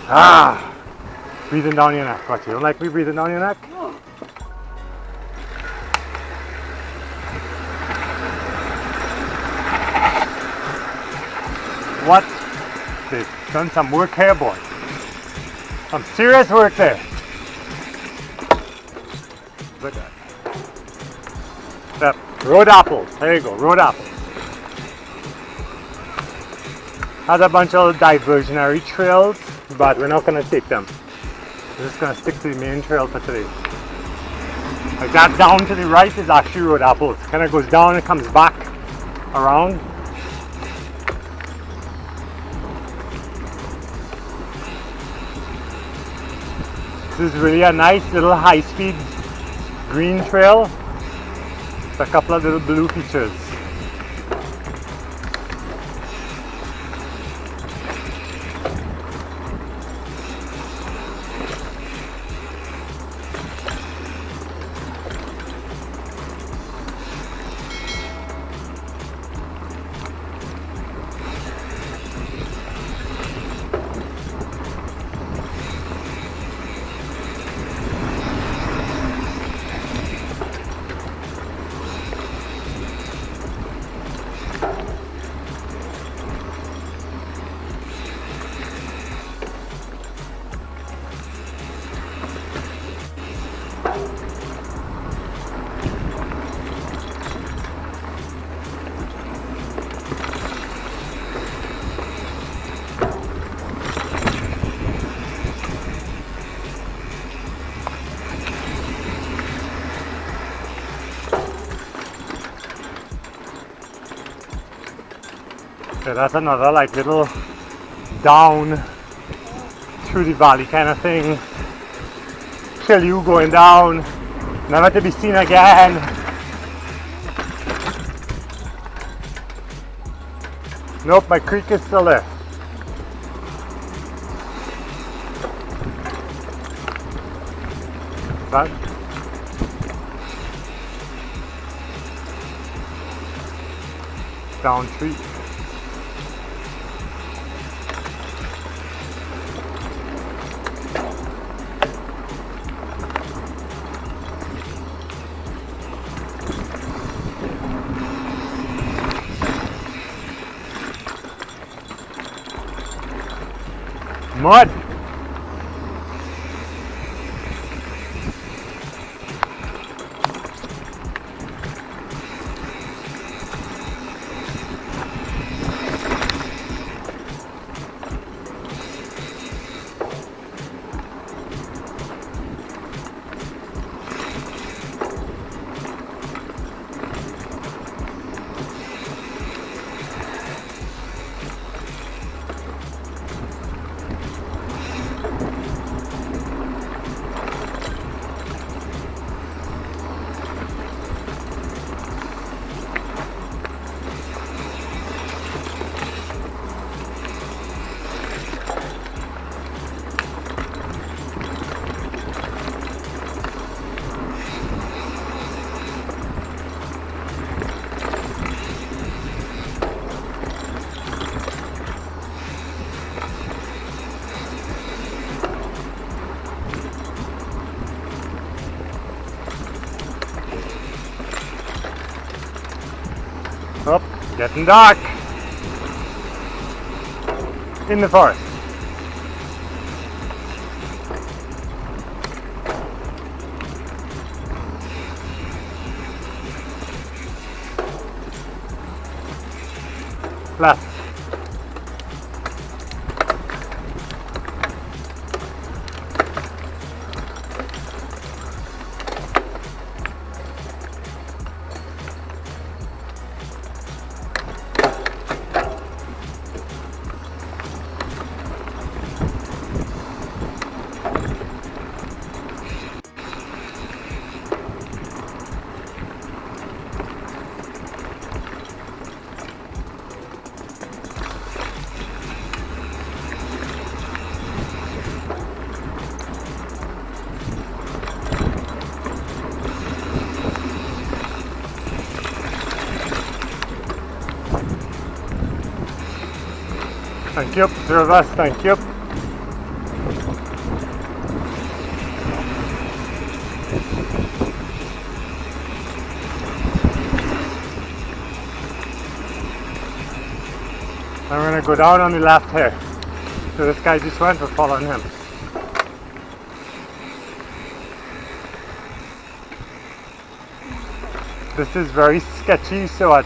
Ah! Breathing down your neck. What, you don't like me breathing down your neck? No. What? They've done some work here, boy. Some serious work there. Look at that. Road apples. There you go, road apples. Has a bunch of diversionary trails, but we're not going to take them. We're just going to stick to the main trail for today. Like that down to the right is actually road apples. Kind of goes down and comes back around. This is really a nice little high-speed green trail with a couple of little blue features. So that's another like little down through the valley kind of thing. Kill you going down, never to be seen again. Nope, my creek is still there. But down tree. Mud. Oh, getting dark in the forest. Left. Thank you, three of us, thank you. And we're gonna go down on the left here. So this guy just went, we're following him. This is very sketchy, so at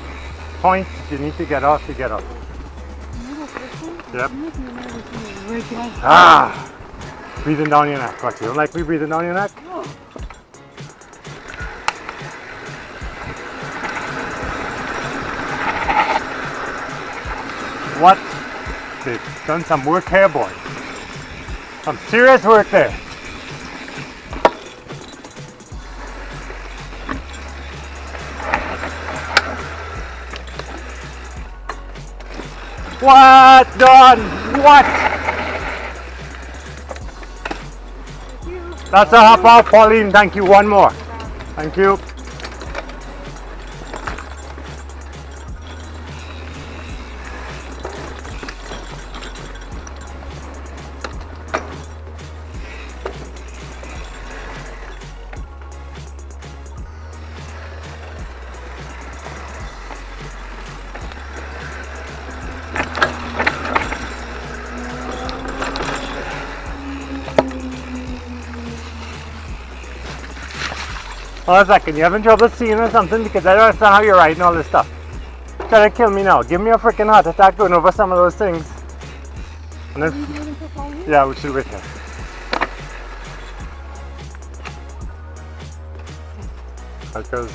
points if you need to get off, you get off. Yep. Ah! Breathing down your neck. What, you don't like me breathing down your neck? No. What? They've done some work here, boy. Some serious work there. What done? What? That's a half hour, Pauline. Thank you. One more. Thank you. Hold on a second, you having trouble seeing or something? Because I don't understand how you're riding all this stuff. Try to kill me now. Give me a freaking heart attack going over some of those things. And then, yeah, we should wait here. Because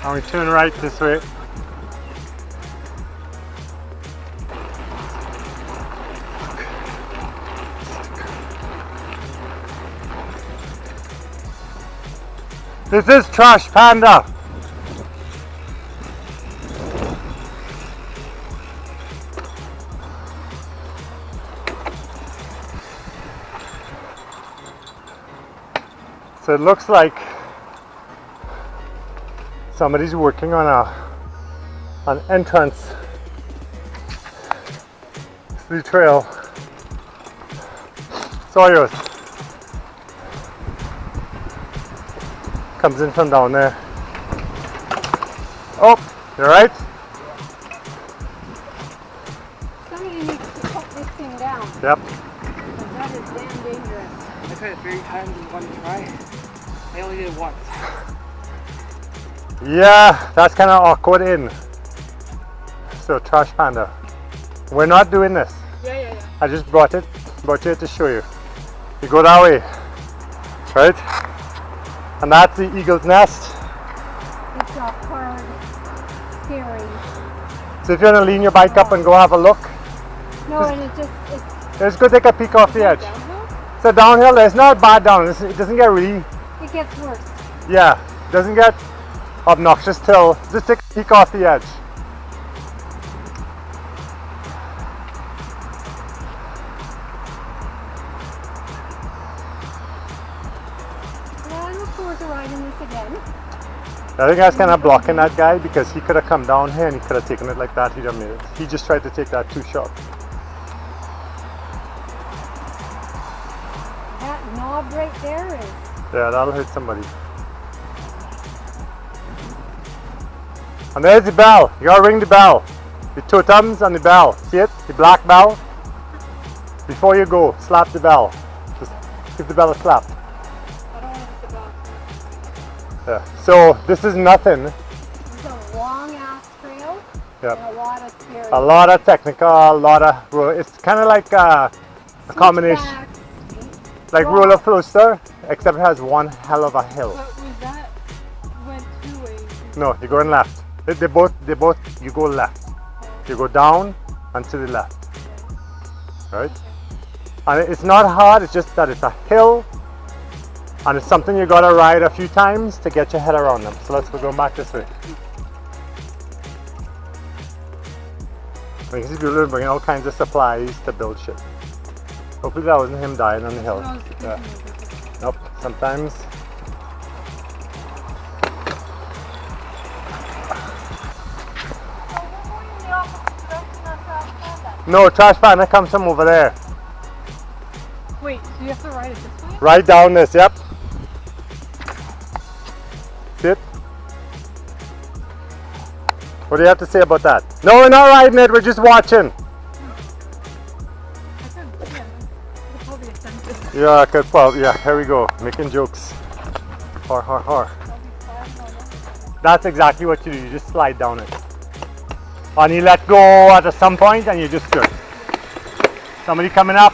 and we turn right this way. This is Trash Panda. So it looks like somebody's working on an entrance to the trail. Sawyers comes in from down there. Oh, you alright? Somebody needs to cut this thing down. Yep. Because that is damn dangerous. I tried it 3 times in one try. I only did it once. Yeah, that's kind of awkward in. So Trash Panda, we're not doing this. Yeah. I just brought you here to show you. You go that way, right? And that's the eagle's nest. It's a hard, scary. So if you want to lean your bike up and go have a look, No, and let's go take a peek off the edge. downhill. So downhill, it's not bad down. It doesn't get really, It gets worse. yeah, it doesn't get obnoxious till just take a peek off the edge. Well, I look forward to riding this again. I think I was kind of blocking that guy because he could have come down here and he could have taken it like that. He'd have made it. He just tried to take that too short. That knob right there is. Yeah, that'll hit somebody. And there's the bell. You gotta ring the bell. The two thumbs on the bell. See it? The black bell. Before you go, slap the bell. Just give the bell a slap. I don't want to go. Yeah. So this is nothing. It's a long ass trail. Yeah. And a lot of scary. A lot of technical, a lot of. It's kind of like a combination, Switchbacks. like roller coaster, except it has one hell of a hill. But was that went 2 ways? No, you're going left. They both. You go left. You go down and to the left. Right? And it's not hard. It's just that it's a hill And it's something you gotta ride a few times to get your head around them. So let's go back this way. I think he's bringing all kinds of supplies to build shit. Hopefully that wasn't him dying on the hill. I was thinking Yeah. of it. Nope, sometimes. No, trash panda comes from over there. Wait, so you have to ride it this way? Right down this, yep. Sit. What do you have to say about that? No, we're not riding it, we're just watching. I couldn't, yeah. It's probably expensive. Yeah, well, yeah, here we go, making jokes. Har, har, har. I'll be flying on it. That's exactly what you do, you just slide down it. And you let go at some point and you're just good. Somebody coming up.